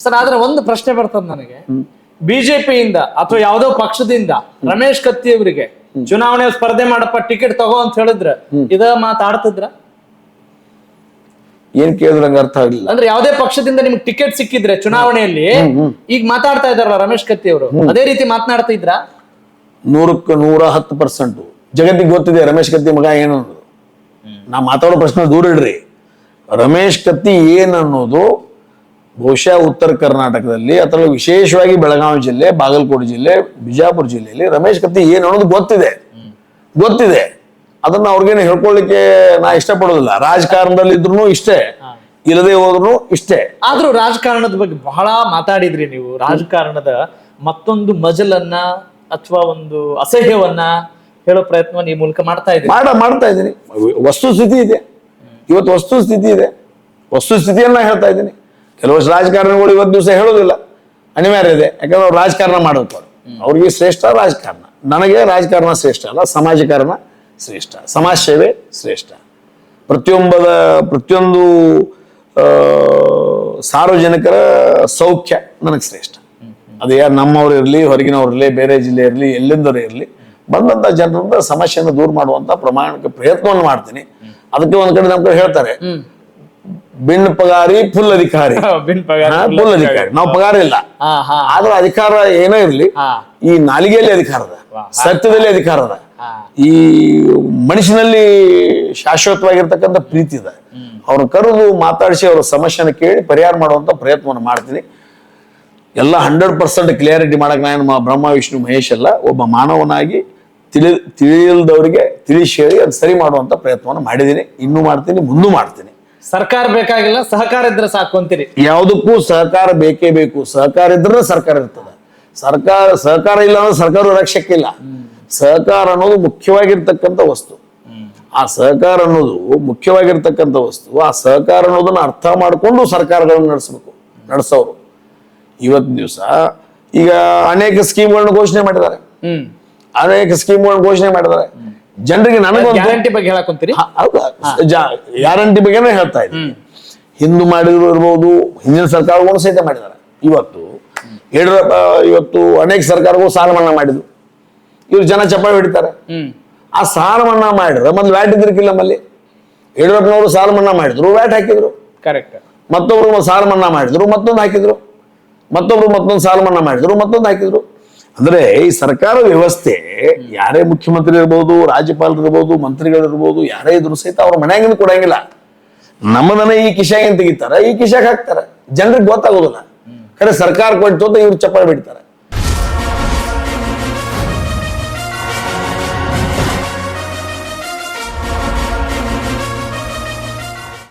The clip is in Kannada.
ಸರ್ ಆದ್ರೆ ಒಂದು ಪ್ರಶ್ನೆ ಬರ್ತದ ನನಗೆ, ಬಿಜೆಪಿಯಿಂದ ಅಥವಾ ಯಾವ್ದೋ ಪಕ್ಷದಿಂದ ರಮೇಶ್ ಕತ್ತಿ ಅವರಿಗೆ ಚುನಾವಣೆ ಸ್ಪರ್ಧೆ ಮಾಡಪ್ಪ ಟಿಕೆಟ್ ತಗೋ ಅಂತ ಹೇಳಿದ್ರ ಇದ ಮಾತಾಡ್ತಿದ್ರ? ಏನ್ ಕೇಳಿದ್ರಂಗ ಅರ್ಥ ಆಗ್ಲಿಲ್ಲ. ಅಂದ್ರೆ ಯಾವ್ದೇ ಪಕ್ಷದಿಂದ ನಿಮ್ಗೆ ಟಿಕೆಟ್ ಸಿಕ್ಕಿದ್ರೆ ಚುನಾವಣೆಯಲ್ಲಿ ಈಗ ಮಾತಾಡ್ತಾ ಇದಾರಲ್ಲ ರಮೇಶ್ ಕತ್ತಿ ಅವರು, ಅದೇ ರೀತಿ ಮಾತನಾಡ್ತಾ ಇದ್ರ? 100ಕ್ಕೆ 110% ಜಗತ್ತಿಗೆ ಗೊತ್ತಿದೆ ರಮೇಶ್ ಕತ್ತಿ ಮಗ ಏನನ್ನೋದು. ನಾ ಮಾತಾಡೋ ಪ್ರಶ್ನೆ ದೂರ ಇಡ್ರಿ. ರಮೇಶ್ ಕತ್ತಿ ಏನನ್ನೋದು ಬಹುಶಃ ಉತ್ತರ ಕರ್ನಾಟಕದಲ್ಲಿ ಅಥವಾ ವಿಶೇಷವಾಗಿ ಬೆಳಗಾವಿ ಜಿಲ್ಲೆ, ಬಾಗಲಕೋಟೆ ಜಿಲ್ಲೆ, ಬಿಜಾಪುರ ಜಿಲ್ಲೆಯಲ್ಲಿ ರಮೇಶ್ ಕತ್ತಿ ಏನ್ ಅನ್ನೋದು ಗೊತ್ತಿದೆ. ಅದನ್ನ ಅವ್ರಿಗೇನು ಹೇಳ್ಕೊಳ್ಳಿಕ್ಕೆ ನಾ ಇಷ್ಟಪಡೋದಿಲ್ಲ. ರಾಜಕಾರಣದಲ್ಲಿ ಇದ್ರು ಇಷ್ಟೇ, ಇಲ್ಲದೆ ಹೋದ್ರು ಇಷ್ಟೇ. ಆದ್ರೂ ರಾಜಕಾರಣದ ಬಗ್ಗೆ ಬಹಳ ಮಾತಾಡಿದ್ರಿ ನೀವು. ರಾಜಕಾರಣದ ಮತ್ತೊಂದು ಮಜಲನ್ನ ಅಥವಾ ಒಂದು ಅಸಹ್ಯವನ್ನ ಹೇಳೋ ಪ್ರಯತ್ನ ಈ ಮೂಲಕ ಮಾಡ್ತಾ ಇದ್ದೀನಿ. ವಸ್ತುಸ್ಥಿತಿ ಇದೆ, ಇವತ್ತು ವಸ್ತುಸ್ಥಿತಿಯನ್ನ ಹೇಳ್ತಾ ಇದ್ದೀನಿ. ಕೆಲವಷ್ಟು ರಾಜಕಾರಣಿಗಳು ಇವತ್ತು ದಿವಸ ಹೇಳೋದಿಲ್ಲ, ಅನಿವಾರ್ಯ ಇದೆ. ಯಾಕಂದ್ರೆ ಅವ್ರು ರಾಜಕಾರಣ ಮಾಡೋದು, ಅವ್ರಿಗೆ ಶ್ರೇಷ್ಠ ರಾಜಕಾರಣ. ನನಗೆ ರಾಜಕಾರಣ ಶ್ರೇಷ್ಠ ಅಲ್ಲ, ಸಮಾಜಕಾರಣ ಶ್ರೇಷ್ಠ, ಸಮಾಜ ಸೇವೆ ಶ್ರೇಷ್ಠ. ಪ್ರತಿಯೊಂದು ಸಾರ್ವಜನಿಕರ ಸೌಖ್ಯ ನನಗೆ ಶ್ರೇಷ್ಠ. ಅದು ಯಾರು ನಮ್ಮವ್ರು ಇರಲಿ, ಹೊರಗಿನವ್ರು ಇರಲಿ, ಬೇರೆ ಜಿಲ್ಲೆ ಇರಲಿ, ಎಲ್ಲಿಂದವರು ಇರಲಿ, ಬಂದಂತ ಜನರಿಂದ ಸಮಸ್ಯೆಯನ್ನು ದೂರ ಮಾಡುವಂತ ಪ್ರಾಮಾಣಿಕ ಪ್ರಯತ್ನವನ್ನು ಮಾಡ್ತೀನಿ. ಅದಕ್ಕೆ ಒಂದ್ ಕಡೆ ನಮ್ಮ ಕಡೆ ಹೇಳ್ತಾರೆ, ಬಿನ್ ಪಗಾರಿ ಫುಲ್ ಅಧಿಕಾರಿ. ನಾವು ಪಗಾರ ಇಲ್ಲ, ಆದ್ರೆ ಅಧಿಕಾರ ಏನೇ ಇರ್ಲಿ, ಈ ನಾಲಿಗೆಯಲ್ಲಿ ಅಧಿಕಾರ ಅದ, ಸತ್ಯದಲ್ಲಿ ಅಧಿಕಾರ ಅದ, ಈ ಮನುಷ್ಯನಲ್ಲಿ ಶಾಶ್ವತವಾಗಿರ್ತಕ್ಕಂಥ ಪ್ರೀತಿ ಇದೆ. ಅವ್ರನ್ನ ಕರೆದು ಮಾತಾಡಿಸಿ ಅವ್ರ ಸಮಸ್ಯೆನ ಕೇಳಿ ಪರಿಹಾರ ಮಾಡುವಂತ ಪ್ರಯತ್ನವನ್ನು ಮಾಡ್ತೀನಿ. ಎಲ್ಲ 100% ಕ್ಲಿಯಾರಿಟಿ ಮಾಡಕ್ ನಾನು ಬ್ರಹ್ಮ ವಿಷ್ಣು ಮಹೇಶ್ ಅಲ್ಲ, ಒಬ್ಬ ಮಾನವನಾಗಿ ತಿಳಿಯಲ್ದವರಿಗೆ ತಿಳಿಸಿ ಹೇಳಿ ಅದು ಸರಿ ಮಾಡುವಂತ ಪ್ರಯತ್ನವನ್ನು ಮಾಡಿದ್ದೀನಿ, ಇನ್ನೂ ಮಾಡ್ತೀನಿ, ಮುಂದೂ ಮಾಡ್ತೀನಿ. ಸರ್ಕಾರ ಬೇಕಾಗಿಲ್ಲ, ಸಹಕಾರ ಇದ್ರೆ ಸಾಕು ಅಂತೀರಿ? ಯಾವುದಕ್ಕೂ ಸಹಕಾರ ಬೇಕೇ ಬೇಕು. ಸಹಕಾರ ಇದ್ರೆ ಸರ್ಕಾರ ಇರ್ತದೆ. ಸಹಕಾರ ಇಲ್ಲ ಅಂದ್ರೆ ಸರ್ಕಾರ ರಕ್ಷಕ್ಕಿಲ್ಲ. ಸಹಕಾರ ಅನ್ನೋದು ಮುಖ್ಯವಾಗಿರ್ತಕ್ಕಂಥ ವಸ್ತು. ಆ ಸಹಕಾರ ಅನ್ನೋದು ಮುಖ್ಯವಾಗಿರ್ತಕ್ಕಂಥ ವಸ್ತು. ಆ ಸಹಕಾರ ಅನ್ನೋದನ್ನ ಅರ್ಥ ಮಾಡಿಕೊಂಡು ಸರ್ಕಾರಗಳನ್ನು ನಡೆಸೋರು. ಇವತ್ತು ದಿವಸ ಈಗ ಅನೇಕ ಸ್ಕೀಮ್ಗಳನ್ನ ಘೋಷಣೆ ಮಾಡಿದ್ದಾರೆ, ಜನರಿಗೆ ನನಗೊಂದು ಗ್ಯಾರಂಟಿ ಬಗ್ಗೆ ಹೇಳಕೊಂತೀರಿ? ಗ್ಯಾರಂಟಿ ಬಗ್ಗೆನೇ ಹೇಳ್ತಾ ಇದ್ದೀನಿ. ಹಿಂದೂ ಮಾಡಿದ್ರು ಇರ್ಬೋದು, ಹಿಂದಿನ ಸರ್ಕಾರಗಳು ಸಹಿತ ಮಾಡಿದ್ದಾರೆ. ಯಡಿಯೂರಪ್ಪ ಇವತ್ತು ಅನೇಕ ಸರ್ಕಾರಗಳು ಸಾಲ ಮನ್ನಾ ಮಾಡಿದ್ರು. ಇವ್ರು ಜನ ಚಪ್ಪಾಳೆ ಹೊಡಿತಾರೆ. ಆ ಸಾಲ ಮನ್ನಾ ಮಾಡಿದ್ರೆ ಮೊದ್ಲು ವ್ಯಾಟ್ ಇದ್ರಿಕಿಲ್ಲ. ನಮ್ಮಲ್ಲಿ ಯಡಿಯೂರಪ್ಪನವರು ಸಾಲ ಮನ್ನಾ ಮಾಡಿದ್ರು, ವ್ಯಾಟ್ ಹಾಕಿದ್ರು. ಕರೆಕ್ಟ್. ಮತ್ತೊಬ್ರು ಸಾಲ ಮನ್ನಾ ಮಾಡಿದ್ರು, ಮತ್ತೊಂದು ಹಾಕಿದ್ರು. ಮತ್ತೊಂದು ಸಾಲ ಮನ್ನಾ ಮಾಡಿದ್ರು, ಮತ್ತೊಂದು ಹಾಕಿದ್ರು. ಅಂದ್ರೆ ಈ ಸರ್ಕಾರ ವ್ಯವಸ್ಥೆ, ಯಾರೇ ಮುಖ್ಯಮಂತ್ರಿ ಇರ್ಬೋದು, ರಾಜ್ಯಪಾಲರು ಇರ್ಬೋದು, ಮಂತ್ರಿಗಳಿರ್ಬೋದು, ಯಾರೇ ಇದ್ರು ಸಹಿತ ಅವ್ರ ಮನ್ಯಾಗಿನ ಕೊಡಂಗಿಲ್ಲ. ನಮ್ಮದನ್ನ ಈ ಕಿಶಾಗಿನ ತೆಗಿತಾರೆ, ಈ ಕಿಶಾಗ ಹಾಕ್ತಾರೆ. ಜನರಿಗೆ ಗೊತ್ತಾಗೋದಿಲ್ಲ. ಖರೆ ಸರ್ಕಾರ ಕೊಟ್ಟು ಇವ್ರು ಚಪ್ಪಾಳೆ ಬಿಡ್ತಾರೆ.